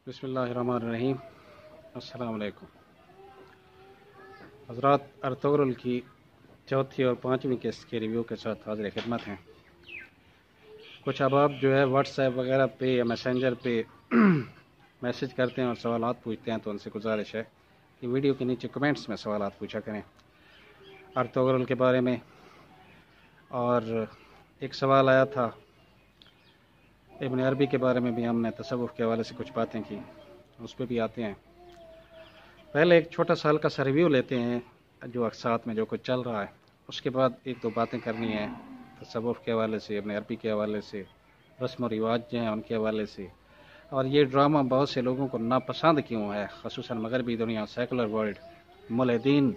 بسم اللہ الرحمن الرحیم۔ السلام علیکم حضرات، ارطغرل کی چوتھی اور پانچویں قسط کے ریویو کے ساتھ حاضر خدمت ہیں۔ کچھ احباب جو ہے واٹس ایپ وغیرہ پہ یا میسنجر پہ میسج کرتے ہیں اور سوالات پوچھتے ہیں، تو ان سے گزارش ہے کہ ویڈیو کے نیچے کمنٹس میں سوالات پوچھا کریں ارطغرل کے بارے میں۔ اور ایک سوال آیا تھا ابن عربی کے بارے میں بھی، ہم نے تصوف کے حوالے سے کچھ باتیں کی، اس پہ بھی آتے ہیں۔ پہلے ایک چھوٹا سا ہلکا سا ریویو لیتے ہیں جو اقساط میں جو کچھ چل رہا ہے، اس کے بعد ایک دو باتیں کرنی ہیں تصوف کے حوالے سے، ابن عربی کے حوالے سے، رسم و رواج جو ہیں ان کے حوالے سے، اور یہ ڈرامہ بہت سے لوگوں کو ناپسند کیوں ہے، خصوصاً مغربی دنیا، سیکولر ورلڈ، ملحدین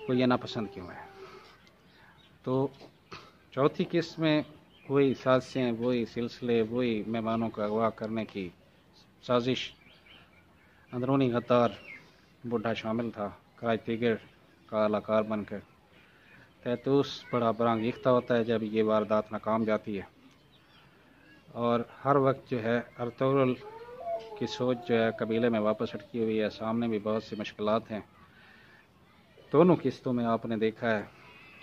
کو یہ ناپسند کیوں ہے۔ تو چوتھی قسط میں وہی سازشیں، وہی سلسلے، وہی مہمانوں کا اغوا کرنے کی سازش، اندرونی غدار بڈھا شامل تھا، کاج تیگر کا اعلی کار بن کر۔ تیتوس بڑا برانگیختہ ہوتا ہے جب یہ واردات ناکام جاتی ہے، اور ہر وقت جو ہے ارطغرل کی سوچ جو ہے قبیلے میں واپس اٹکی ہوئی ہے، سامنے بھی بہت سی مشکلات ہیں۔ دونوں قسطوں میں آپ نے دیکھا ہے،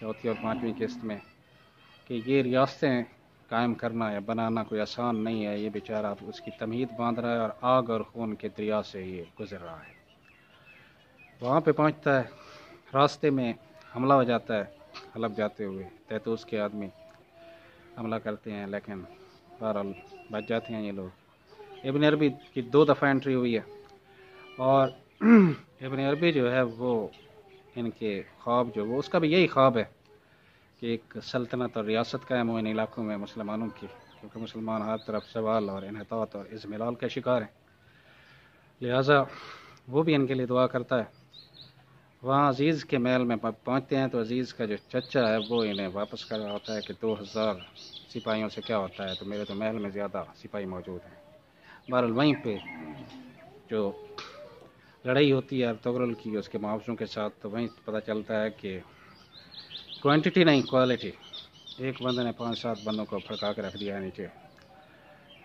چوتھی اور پانچویں قسط میں، کہ یہ ریاستیں قائم کرنا یا بنانا کوئی آسان نہیں ہے۔ یہ بیچارہ اس کی تمہید باندھ رہا ہے اور آگ اور خون کے دریا سے یہ گزر رہا ہے۔ وہاں پہ پہنچتا ہے، راستے میں حملہ ہو جاتا ہے، حلب جاتے ہوئے تیتوس کے آدمی حملہ کرتے ہیں، لیکن بہرحال بچ جاتے ہیں یہ لوگ۔ ابن عربی کی 2 دفعہ انٹری ہوئی ہے، اور ابن عربی جو ہے وہ ان کے خواب جو وہ اس کا بھی یہی خواب ہے کہ ایک سلطنت اور ریاست قائم ہو ان علاقوں میں مسلمانوں کی، کیونکہ مسلمان ہر طرف زوال اور انحطاط اور اضمحلال کا شکار ہیں، لہٰذا وہ بھی ان کے لیے دعا کرتا ہے۔ وہاں عزیز کے محل میں پہنچتے ہیں تو عزیز کا جو چچا ہے وہ انہیں واپس کر رہا ہوتا ہے کہ 2000 سپاہیوں سے کیا ہوتا ہے، تو میرے تو محل میں زیادہ سپاہی موجود ہیں۔ بہرحال وہیں پہ جو لڑائی ہوتی ہے ارطغرل کی اس کے محافظوں کے ساتھ، تو وہیں پتہ چلتا ہے کہ کوانٹٹی نہیں کوالٹی، ایک بندے نے 5-7 بندوں کو پھڑکا کے رکھ دیا ہے نیچے۔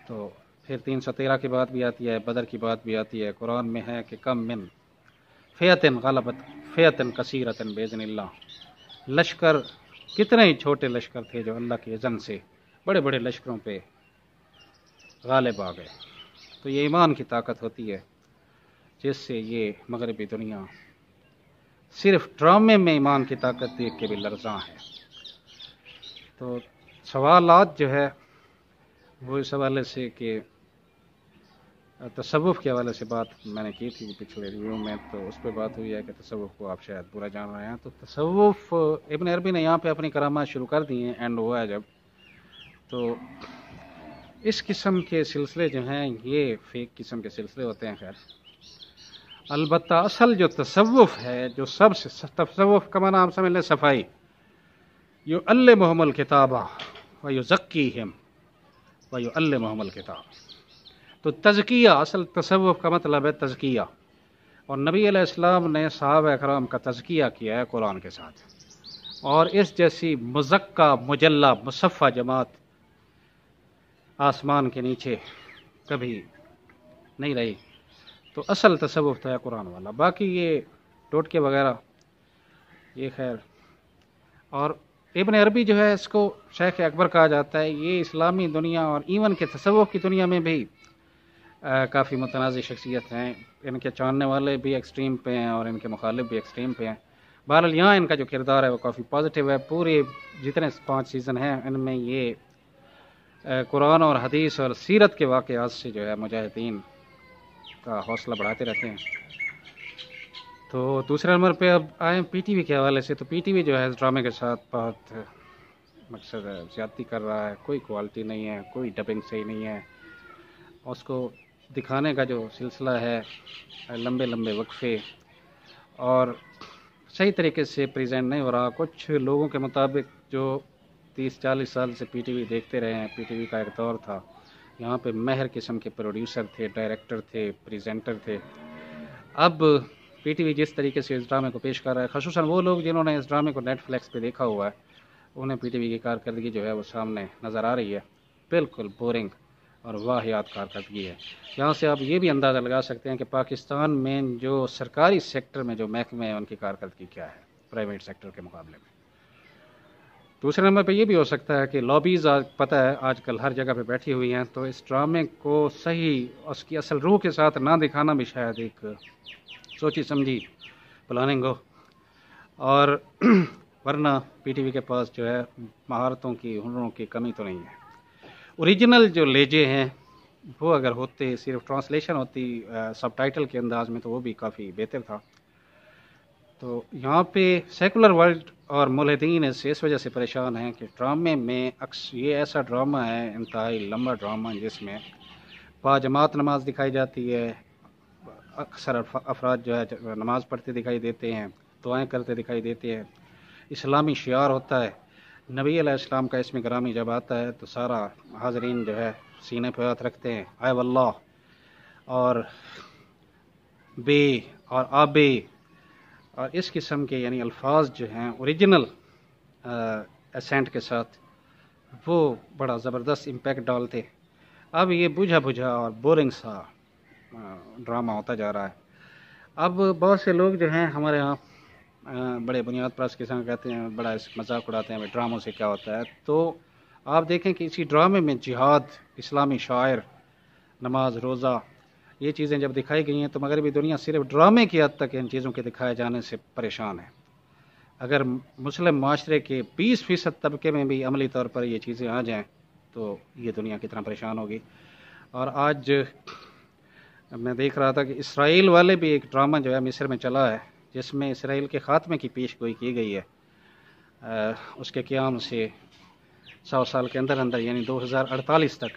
تو پھر 313 کی بات بھی آتی ہے، بدر کی بات بھی آتی ہے، قرآن میں ہے کہ کم من فیعتن غلبت فیعتن کثیرتن باذن اللہ، لشکر کتنے ہی چھوٹے لشکر تھے جو اللہ کی اذن سے بڑے بڑے لشکروں پہ غالب آ گئے۔ تو یہ ایمان کی طاقت ہوتی ہے جس سے یہ مغربی دنیا صرف ڈرامے میں ایمان کی طاقت دیکھ کے بھی لرزاں ہے۔ تو سوالات جو ہے وہ اس حوالے سے کہ تصوف کے حوالے سے بات میں نے کی تھی پچھلے ریویو میں، تو اس پہ بات ہوئی ہے کہ تصوف کو آپ شاید برا جان رہے ہیں۔ تو تصوف ابن عربی نے یہاں پہ اپنی کرامات شروع کر دی ہیں، اینڈ ہوا ہے جب، تو اس قسم کے سلسلے جو ہیں یہ فیک قسم کے سلسلے ہوتے ہیں۔ خیر، البتہ اصل جو تصوف ہے، جو سب سے تصوف کا معنی آپ سمجھ لیں صفائی، یعلمہم الکتاب ویزکیہم ویعلمہم الکتاب۔ تو تزکیہ، اصل تصوف کا مطلب ہے تزکیہ، اور نبی علیہ السلام نے صحابہ اکرام کا تزکیہ کیا ہے قرآن کے ساتھ، اور اس جیسی مزکہ مجلہ مصفہ جماعت آسمان کے نیچے کبھی نہیں رہی۔ تو اصل تصوف تو ہے قرآن والا، باقی یہ ٹوٹکے وغیرہ یہ خیر۔ اور ابن عربی جو ہے اس کو شیخ اکبر کہا جاتا ہے، یہ اسلامی دنیا اور ایون کے تصوف کی دنیا میں بھی کافی متنازع شخصیت ہیں، ان کے چاننے والے بھی ایکسٹریم پہ ہیں اور ان کے مخالف بھی ایکسٹریم پہ ہیں۔ بہرحال یہاں ان کا جو کردار ہے وہ کافی پازیٹیو ہے۔ پورے جتنے 5 سیزن ہیں ان میں یہ قرآن اور حدیث اور سیرت کے واقعات سے جو ہے مجاہدین کا حوصلہ بڑھاتے رہتے ہیں۔ تو دوسرے نمبر پہ اب آئیں پی ٹی وی کے حوالے سے، تو پی ٹی وی جو ہے اس ڈرامے کے ساتھ بہت مقصد ہے زیادتی کر رہا ہے، کوئی کوالٹی نہیں ہے، کوئی ڈبنگ صحیح نہیں ہے، اس کو دکھانے کا جو سلسلہ ہے لمبے لمبے وقفے اور صحیح طریقے سے پریزنٹ نہیں ہو رہا۔ کچھ لوگوں کے مطابق جو 30-40 سال سے پی ٹی وی دیکھتے رہے ہیں، پی ٹی وی کا ایک دور تھا، یہاں پہ مہر قسم کے پروڈیوسر تھے، ڈائریکٹر تھے، پریزنٹر تھے۔ اب پی ٹی وی جس طریقے سے اس ڈرامے کو پیش کر رہا ہے، خصوصاً وہ لوگ جنہوں نے اس ڈرامے کو نیٹ فلیکس پہ دیکھا ہوا ہے، انہیں پی ٹی وی کی کارکردگی جو ہے وہ سامنے نظر آ رہی ہے، بالکل بورنگ اور واحد کارکردگی ہے۔ یہاں سے آپ یہ بھی اندازہ لگا سکتے ہیں کہ پاکستان میں جو سرکاری سیکٹر میں جو محکمے ہیں ان کی کارکردگی کیا ہے پرائیویٹ سیکٹر کے مقابلے میں۔ دوسرے نمبر پہ یہ بھی ہو سکتا ہے کہ لابیز پتہ ہے آج کل ہر جگہ پہ بیٹھی ہوئی ہیں، تو اس ڈرامے کو صحیح اس کی اصل روح کے ساتھ نہ دکھانا بھی شاید ایک سوچی سمجھی پلاننگ ہو، اور ورنہ پی ٹی وی کے پاس جو ہے مہارتوں کی، ہنروں کی کمی تو نہیں ہے۔ اوریجنل جو لہجے ہیں وہ اگر ہوتے، صرف ٹرانسلیشن ہوتی سب ٹائٹل کے انداز میں، تو وہ بھی کافی بہتر تھا۔ تو یہاں پہ سیکولر ورلڈ اور ملحدین اس وجہ سے پریشان ہیں کہ ڈرامے میں یہ ایسا ڈرامہ ہے، انتہائی لمبا ڈرامہ، جس میں با جماعت نماز دکھائی جاتی ہے، اکثر افراد جو ہے نماز پڑھتے دکھائی دیتے ہیں، دعائیں کرتے دکھائی دیتے ہیں، اسلامی شعار ہوتا ہے، نبی علیہ السلام کا اسم گرامی جب آتا ہے تو سارا حاضرین جو ہے سینے پہ ہاتھ رکھتے ہیں، اے واللہ، اور بے اور آبے اور اس قسم کے یعنی الفاظ جو ہیں اوریجنل ایسینٹ کے ساتھ، وہ بڑا زبردست امپیکٹ ڈالتے۔ اب یہ بجھا بجھا اور بورنگ سا ڈرامہ ہوتا جا رہا ہے۔ اب بہت سے لوگ جو ہیں ہمارے ہاں بڑے بنیاد پرست قسم کہتے ہیں، بڑا مذاق اڑاتے ہیں ڈراموں سے کیا ہوتا ہے، تو آپ دیکھیں کہ اسی ڈرامے میں جہاد، اسلامی شاعر، نماز، روزہ، یہ چیزیں جب دکھائی گئی ہیں تو مغربی دنیا صرف ڈرامے کی حد تک ان چیزوں کے دکھائے جانے سے پریشان ہے۔ اگر مسلم معاشرے کے 20% طبقے میں بھی عملی طور پر یہ چیزیں آ جائیں تو یہ دنیا کتنا پریشان ہوگی۔ اور آج میں دیکھ رہا تھا کہ اسرائیل والے بھی ایک ڈرامہ جو ہے مصر میں چلا ہے، جس میں اسرائیل کے خاتمے کی پیش گوئی کی گئی ہے، اس کے قیام سے 100 سال کے اندر اندر، یعنی 2048 تک،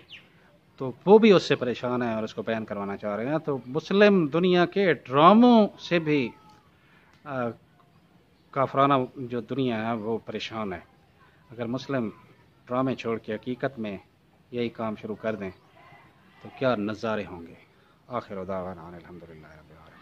تو وہ بھی اس سے پریشان ہیں اور اس کو بین کروانا چاہ رہے ہیں۔ تو مسلم دنیا کے ڈراموں سے بھی کافرانہ جو دنیا ہے وہ پریشان ہے۔ اگر مسلم ڈرامے چھوڑ کے حقیقت میں یہی کام شروع کر دیں تو کیا نظارے ہوں گے۔ آخر دعوانا الحمدللہ رب العالمین۔